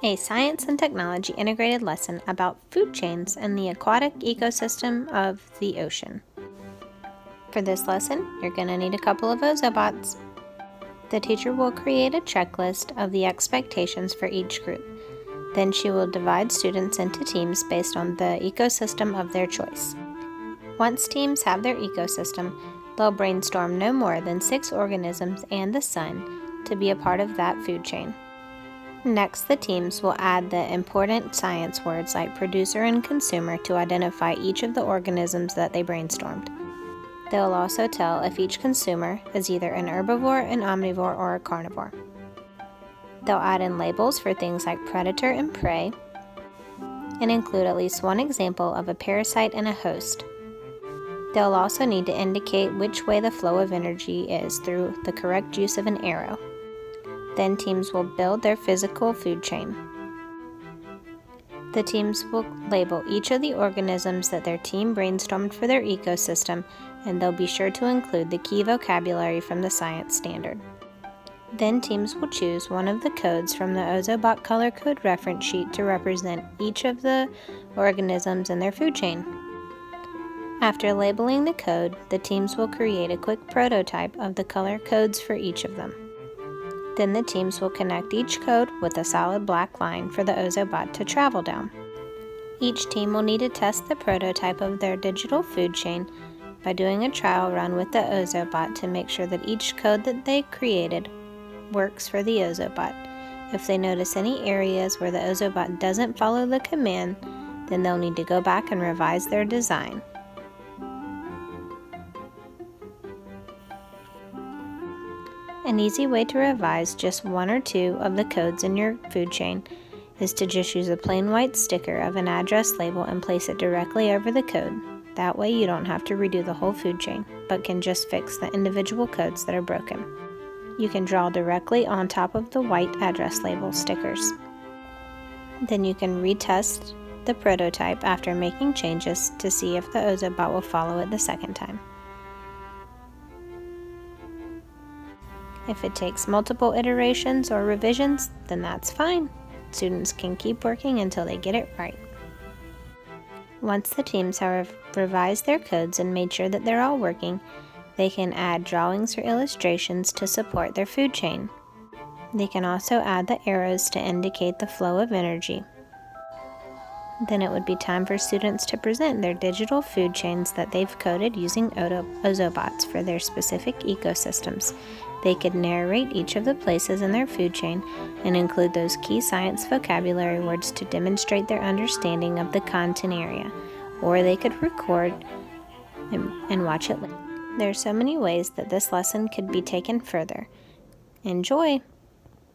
a science and technology integrated lesson about food chains and the aquatic ecosystem of the ocean. For this lesson, you're going to need a couple of Ozobots. The teacher will create a checklist of the expectations for each group. Then she will divide students into teams based on the ecosystem of their choice. Once teams have their ecosystem, they'll brainstorm no more than 6 organisms and the sun to be a part of that food chain. Next, the teams will add the important science words like producer and consumer to identify each of the organisms that they brainstormed. They'll also tell if each consumer is either an herbivore, an omnivore, or a carnivore. They'll add in labels for things like predator and prey, and include at least one example of a parasite and a host. They'll also need to indicate which way the flow of energy is through the correct use of an arrow. Then teams will build their physical food chain. The teams will label each of the organisms that their team brainstormed for their ecosystem, and they'll be sure to include the key vocabulary from the science standard. Then teams will choose one of the codes from the Ozobot color code reference sheet to represent each of the organisms in their food chain. After labeling the code, the teams will create a quick prototype of the color codes for each of them. Then the teams will connect each code with a solid black line for the Ozobot to travel down. Each team will need to test the prototype of their digital food chain by doing a trial run with the Ozobot to make sure that each code that they created works for the Ozobot. If they notice any areas where the Ozobot doesn't follow the command, then they'll need to go back and revise their design. An easy way to revise just 1 or 2 of the codes in your food chain is to just use a plain white sticker of an address label and place it directly over the code. That way you don't have to redo the whole food chain, but can just fix the individual codes that are broken. You can draw directly on top of the white address label stickers. Then you can retest the prototype after making changes to see if the Ozobot will follow it the second time. If it takes multiple iterations or revisions, then that's fine. Students can keep working until they get it right. Once the teams have revised their codes and made sure that they're all working, they can add drawings or illustrations to support their food chain. They can also add the arrows to indicate the flow of energy. Then it would be time for students to present their digital food chains that they've coded using Ozobots for their specific ecosystems. They could narrate each of the places in their food chain and include those key science vocabulary words to demonstrate their understanding of the content area, or they could record and watch it later. There are so many ways that this lesson could be taken further. Enjoy!